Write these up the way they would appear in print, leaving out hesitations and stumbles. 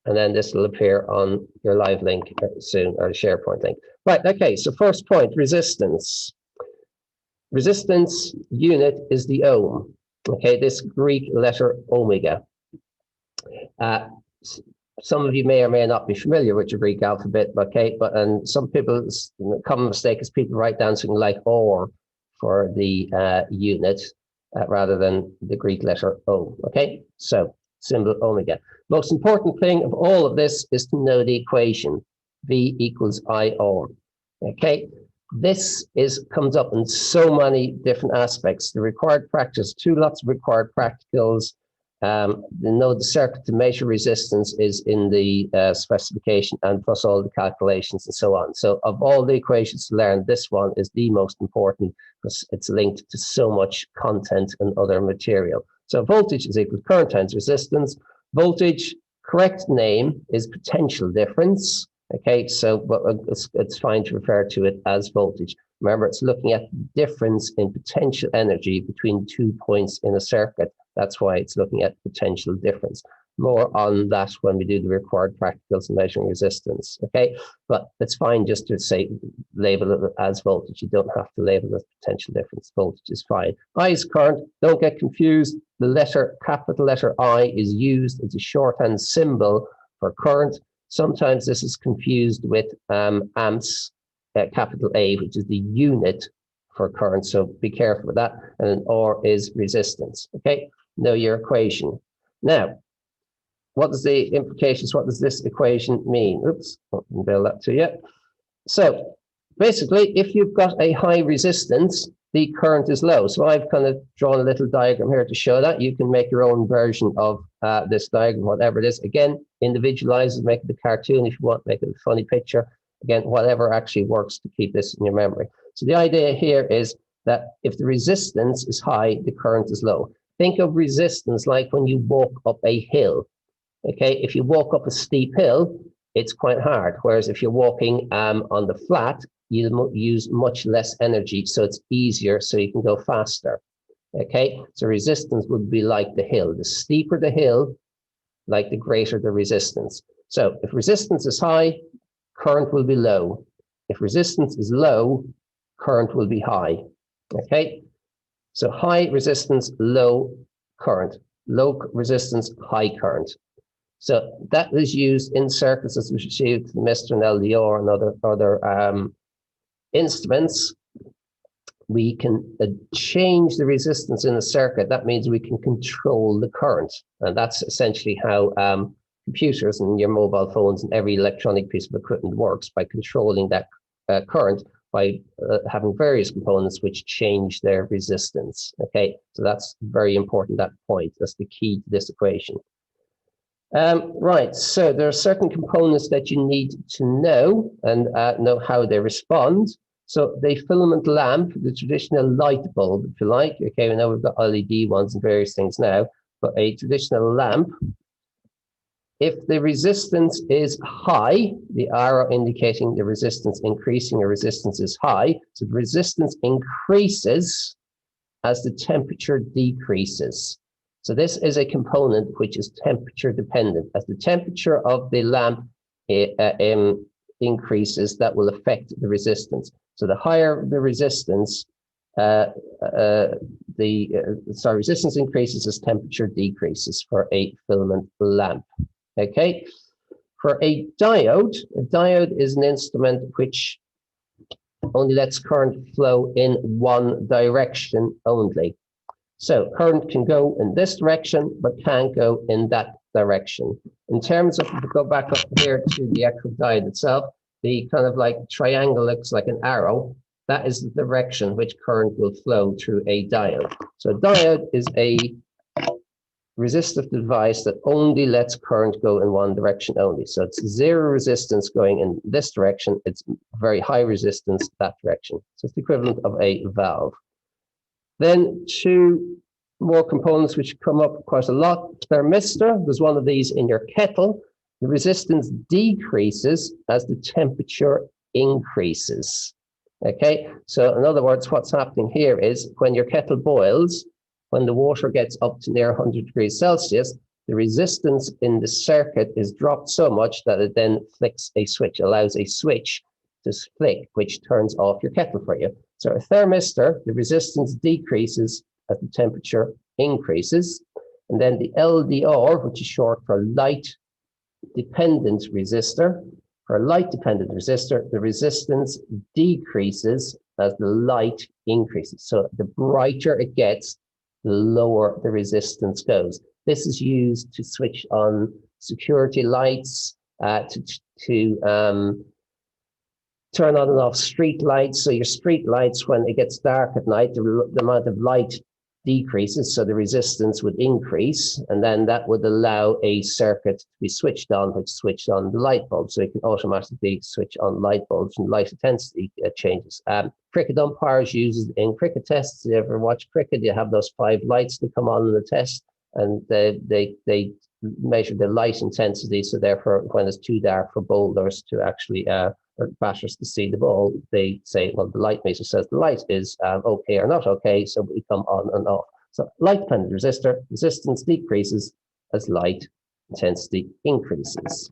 And then this will appear on your live link soon, or SharePoint link. Right, okay, so first point, resistance. Resistance unit is the ohm. Okay, this Greek letter omega. Some of you may or may not be familiar with the Greek alphabet, okay, and some people, common mistake is people write down something like or for the unit rather than the Greek letter O, okay? So symbol omega. Most important thing of all of this is to know the equation, V equals IR, okay? This comes up in so many different aspects. The required practice, lots of required practicals. The circuit to measure resistance is in the specification, and plus all the calculations and so on. So of all the equations to learn, this one is the most important because it's linked to so much content and other material. So voltage is equal to current times resistance. Voltage, correct name is potential difference. Okay, so but it's fine to refer to it as voltage. Remember, it's looking at the difference in potential energy between 2 points in a circuit. That's why it's looking at potential difference. More on that when we do the required practicals and measuring resistance, okay? But it's fine just to say, label it as voltage. You don't have to label it as potential difference. Voltage is fine. I is current. Don't get confused. The capital letter I is used as a shorthand symbol for current. Sometimes this is confused with amps, capital A, which is the unit for current. So be careful with that. And R is resistance, okay? Know your equation. Now, what is the implications? What does this equation mean? Oops, I can build that to you. So basically, if you've got a high resistance, the current is low. So I've kind of drawn a little diagram here to show that. You can make your own version of this diagram, whatever it is. Again, individualize it, make it a cartoon if you want, make it a funny picture. Again, whatever actually works to keep this in your memory. So the idea here is that if the resistance is high, the current is low. Think of resistance like when you walk up a hill. Okay, if you walk up a steep hill, it's quite hard. Whereas if you're walking on the flat, you use much less energy, so it's easier, so you can go faster. Okay, so resistance would be like the hill. The steeper the hill, like the greater the resistance. So if resistance is high, current will be low. If resistance is low, current will be high. Okay, so high resistance, low current. Low resistance, high current. So that is used in circuits as we see with the Mr. and LDR and other instruments. We can change the resistance in a circuit. That means we can control the current. And that's essentially how computers and your mobile phones and every electronic piece of equipment works, by controlling that current by having various components which change their resistance. Okay, so that's very important, that point. That's the key to this equation. Right, so there are certain components that you need to know and know how they respond. So the filament lamp, the traditional light bulb, if you like, okay, we know we've got LED ones and various things now, but a traditional lamp, if the resistance is high, the arrow indicating the resistance increasing or resistance is high, so the resistance increases as the temperature decreases. So this is a component which is temperature dependent. As the temperature of the lamp increases, that will affect the resistance. So the higher the resistance, resistance increases as temperature decreases for a filament lamp. Okay, for a diode is an instrument which only lets current flow in one direction only. So current can go in this direction, but can't go in that direction. In terms of, if we go back up here to the actual diode itself, the kind of like triangle looks like an arrow. That is the direction which current will flow through a diode. So a diode is a resistive device that only lets current go in one direction only. So it's zero resistance going in this direction. It's very high resistance that direction. So it's the equivalent of a valve. Then two more components which come up quite a lot. Thermistor, there's one of these in your kettle. The resistance decreases as the temperature increases. Okay, so in other words, what's happening here is when your kettle boils, when the water gets up to near 100 degrees Celsius, the resistance in the circuit is dropped so much that it then flicks a switch, allows a switch to flick, which turns off your kettle for you. So a thermistor, the resistance decreases as the temperature increases. And then the LDR, which is short for light dependent resistor. For a light dependent resistor, the resistance decreases as the light increases. So the brighter it gets, the lower the resistance goes. This is used to switch on security lights, to turn on and off street lights. So your street lights, when it gets dark at night, the amount of light decreases, so the resistance would increase, and then that would allow a circuit to be switched on, which switched on the light bulb. So you can automatically switch on light bulbs and light intensity changes. Cricket umpires use it in cricket tests. If you ever watch cricket, you have those 5 lights that come on in the test, and they measure the light intensity. So therefore, when it's too dark for bowlers to actually or batters to see the ball, they say, well, the light meter says the light is okay or not okay, so we come on and off. So light dependent resistor, resistance decreases as light intensity increases.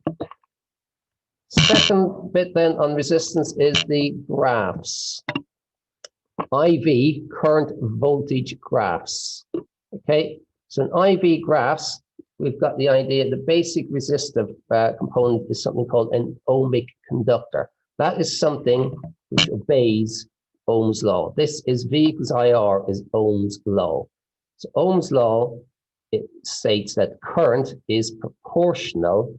Second bit then on resistance is the graphs. IV, current voltage graphs. Okay, so in IV graphs, we've got the idea the basic resistive component is something called an ohmic conductor. That is something which obeys Ohm's law. This is V equals IR is Ohm's law. So Ohm's law, it states that current is proportional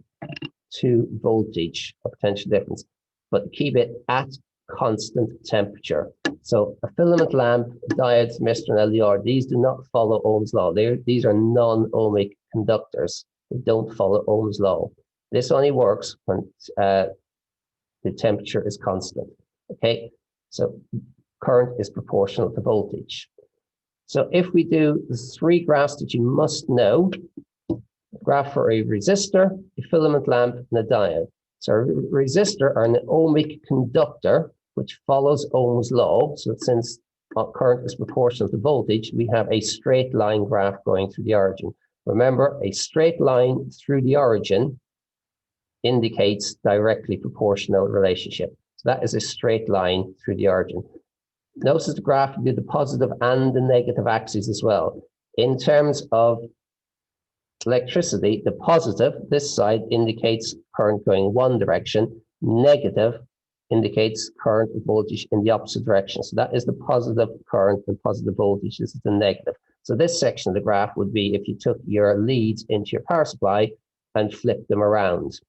to voltage or potential difference, but keep it at constant temperature. So a filament lamp, diodes, thermistor, and LDR, these do not follow Ohm's law. These are non-ohmic conductors. They don't follow Ohm's law. This only works when the temperature is constant. Okay, so current is proportional to voltage. So if we do the 3 graphs that you must know, a graph for a resistor, a filament lamp, and a diode. So a resistor are an ohmic conductor which follows Ohm's law. So since current is proportional to voltage, we have a straight line graph going through the origin. Remember, a straight line through the origin indicates directly proportional relationship. So that is a straight line through the origin. Notice the graph, you do the positive and the negative axes as well. In terms of electricity, the positive, this side, indicates current going one direction. Negative indicates current and voltage in the opposite direction. So that is the positive current and positive voltage. This is the negative. So this section of the graph would be if you took your leads into your power supply and flipped them around.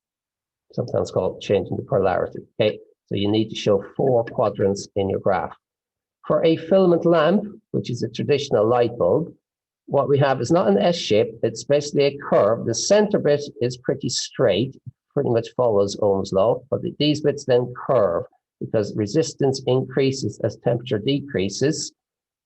Sometimes called changing the polarity. Okay, so you need to show 4 quadrants in your graph. For a filament lamp, which is a traditional light bulb, what we have is not an S shape, it's basically a curve. The center bit is pretty straight, pretty much follows Ohm's law, but these bits then curve because resistance increases as temperature decreases.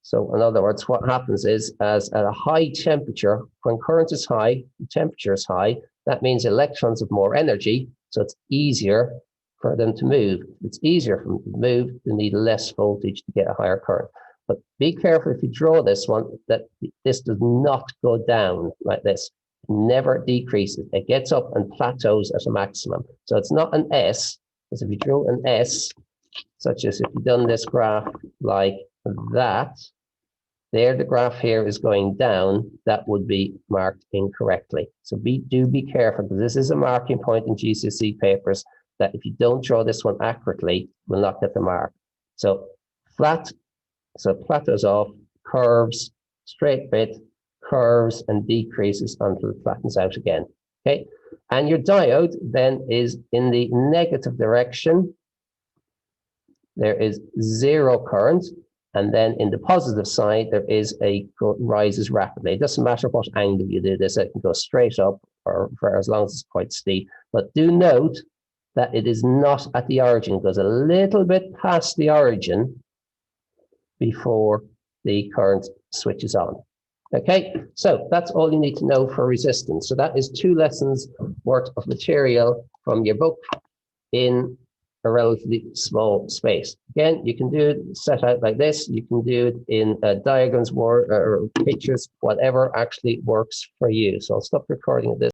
So in other words, what happens is as at a high temperature, when current is high, the temperature is high, that means electrons have more energy, so it's easier for them to move. If it's easier for them to move, they need less voltage to get a higher current. But be careful if you draw this one, that this does not go down like this. It never decreases. It gets up and plateaus at a maximum. So it's not an S, because if you drew an S, such as if you've done this graph like that, there the graph here is going down, that would be marked incorrectly. So do be careful, because this is a marking point in GCSE papers that if you don't draw this one accurately, you will not get the mark. So flat, so plateaus off, curves, straight bit, curves and decreases until it flattens out again. Okay, and your diode then is in the negative direction. There is 0 current, and then in the positive side, there is rises rapidly. It doesn't matter what angle you do this, it can go straight up or for as long as it's quite steep. But do note that it is not at the origin, it goes a little bit past the origin before the current switches on. Okay, so that's all you need to know for resistance. So that is 2 lessons worth of material from your book in a relatively small space. Again, you can do it set out like this. You can do it in diagrams, or pictures, whatever actually works for you. So I'll stop recording at this